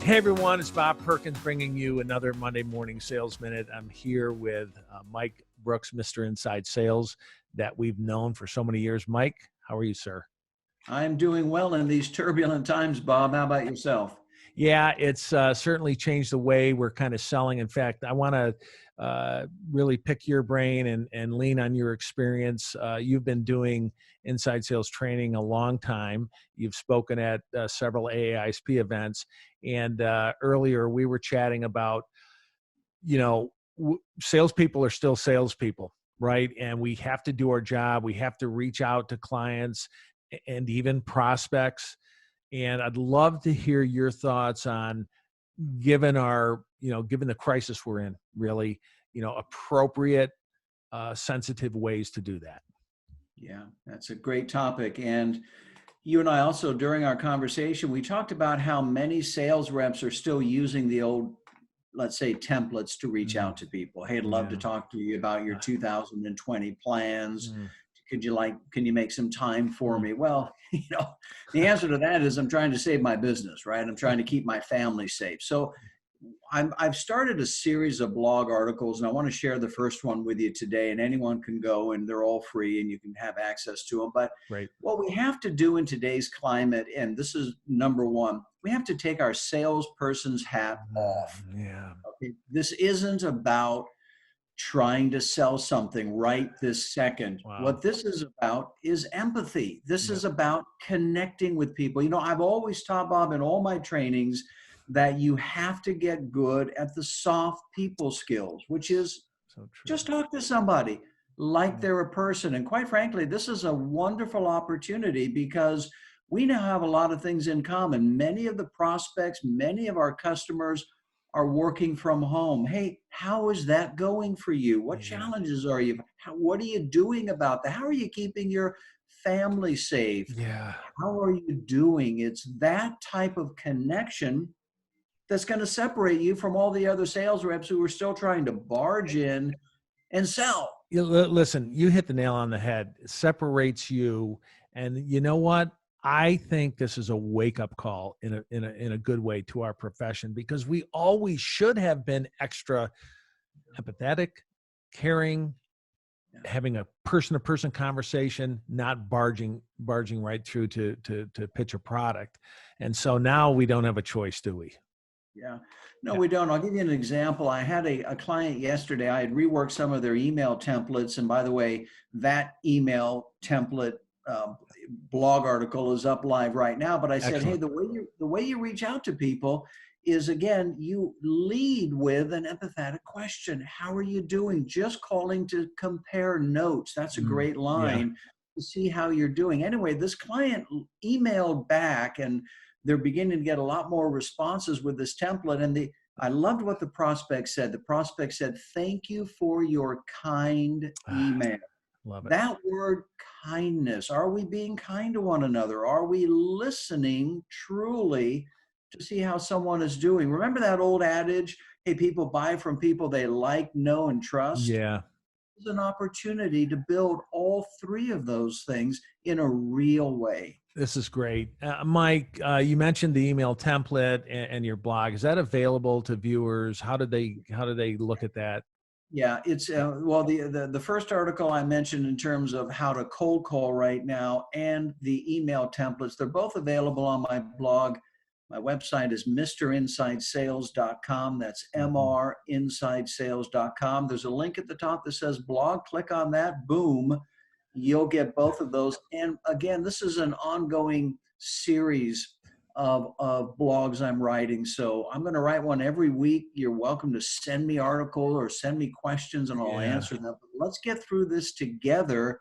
Hey everyone, it's Bob Perkins bringing you another Monday Morning Sales Minute. I'm here with Mike Brooks, Mr. Inside Sales, that we've known for so many years. Mike, how are you, sir? I'm doing well in these turbulent times, Bob. How about yourself? Yeah, it's certainly changed the way we're kind of selling. In fact, I want to really pick your brain and lean on your experience. You've been doing inside sales training a long time. You've spoken at several AAISP events. And earlier we were chatting about, salespeople are still salespeople, right? And we have to do our job. We have to reach out to clients and even prospects. And I'd love to hear your thoughts on, given the crisis we're in, really, appropriate, sensitive ways to do that. Yeah, that's a great topic. And you and I also, during our conversation, we talked about how many sales reps are still using the old, let's say, templates to reach out to people. Hey, I'd love to talk to you about your 2020 plans. Mm. Can you make some time for me? Well, the answer to that is I'm trying to save my business, right? I'm trying to keep my family safe. So I've started a series of blog articles, and I want to share the first one with you today, and anyone can go, and they're all free and you can have access to them. But Right. what we have to do in today's climate, and this is number one, we have to take our salesperson's hat off. Yeah. Okay? This isn't about trying to sell something right this second. Wow. What this is about is empathy. This is about connecting with people. I've always taught, Bob, in all my trainings, that you have to get good at the soft people skills, which is So true. just talk to somebody like they're a person. And quite frankly, this is a wonderful opportunity because we now have a lot of things in common. Many of the prospects, many of our customers are working from home. Hey, how is that going for you? What challenges are you? What are you doing about that? How are you keeping your family safe? Yeah. How are you doing? It's that type of connection that's going to separate you from all the other sales reps who are still trying to barge in and sell. Listen, you hit the nail on the head. It separates you. And you know what? I think this is a wake-up call in a good way to our profession, because we always should have been extra empathetic, caring, having a person-to-person conversation, not barging right through to pitch a product. And so now we don't have a choice, do we? Yeah, no, we don't. I'll give you an example. I had a client yesterday. I had reworked some of their email templates. And by the way, that email template blog article is up live right now. But I said, hey, the way you reach out to people is, again, you lead with an empathetic question. How are you doing? Just calling to compare notes. That's a great line to see how you're doing. Anyway, this client emailed back, and they're beginning to get a lot more responses with this template. And I loved what the prospect said. The prospect said, thank you for your kind email. Love it. That word kindness. Are we being kind to one another? Are we listening truly to see how someone is doing? Remember that old adage, hey, people buy from people they like, know, and trust? Yeah. It's an opportunity to build all three of those things in a real way. This is great. Mike, you mentioned the email template and your blog. Is that available to viewers? How do they look at that? Yeah, it's well, the first article I mentioned in terms of how to cold call right now, and the email templates, they're both available on my blog. My website is mrinsidesales.com. That's mrinsidesales.com. There's a link at the top that says blog. Click on that. Boom. You'll get both of those. And again, this is an ongoing series of blogs I'm writing. So I'm going to write one every week. You're welcome to send me articles or send me questions, and I'll answer them. But let's get through this together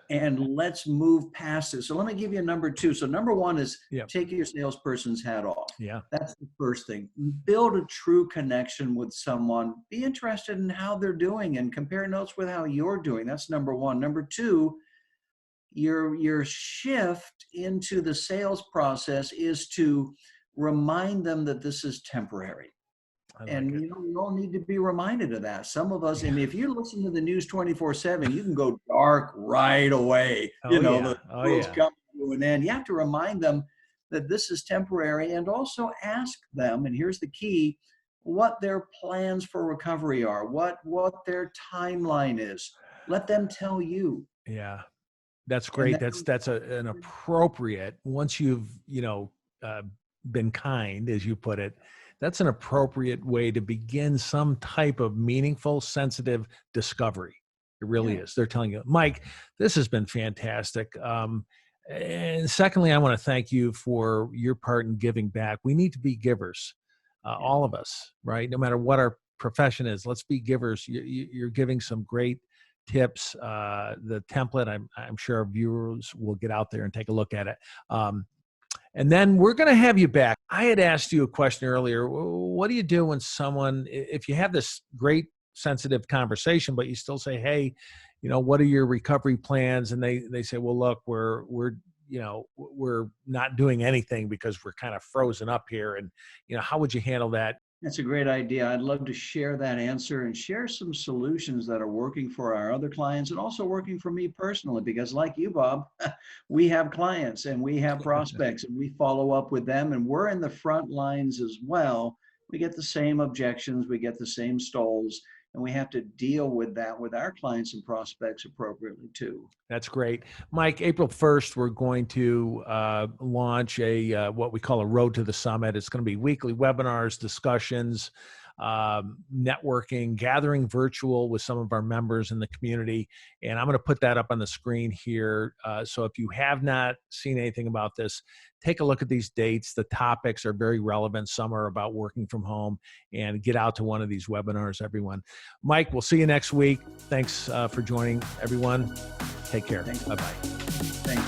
and let's move past it. So let me give you number two. So number one is take your salesperson's hat off. Yeah. That's the first thing. Build a true connection with someone. Be interested in how they're doing and compare notes with how you're doing. That's number one. Number two, your shift into the sales process is to remind them that this is temporary. We all need to be reminded of that. Some of us, I mean, if you listen to the news 24/7, you can go dark right away. The world's coming to an end. You have to remind them that this is temporary, and also ask them, and here's the key, what their plans for recovery are, what their timeline is. Let them tell you. Yeah. That's And great. An appropriate, once you've, uh, been kind, as you put it, that's an appropriate way to begin some type of meaningful, sensitive discovery. It really yeah, is. They're telling you, Mike, this has been fantastic. And secondly, I want to thank you for your part in giving back. We need to be givers, yeah. all of us, right? No matter what our profession is, let's be givers. You're giving some great tips. The template, I'm sure our viewers will get out there and take a look at it. And then we're going to have you back. I had asked you a question earlier. What do you do when someone, if you have this great sensitive conversation, but you still say, hey, what are your recovery plans? And they say, well, look, we're not doing anything because we're kind of frozen up here. And, how would you handle that? That's a great idea. I'd love to share that answer and share some solutions that are working for our other clients and also working for me personally, because like you, Bob, we have clients and we have prospects and we follow up with them, and we're in the front lines as well. We get the same objections, we get the same stalls, and we have to deal with that with our clients and prospects appropriately too. That's great. Mike, April 1st, we're going to launch what we call a Road to the Summit. It's going to be weekly webinars, discussions, networking, gathering virtual with some of our members in the community. And I'm going to put that up on the screen here. So if you have not seen anything about this, take a look at these dates. The topics are very relevant. Some are about working from home, and get out to one of these webinars, everyone. Mike, we'll see you next week. Thanks for joining, everyone. Take care. Thanks. Bye-bye. Thanks.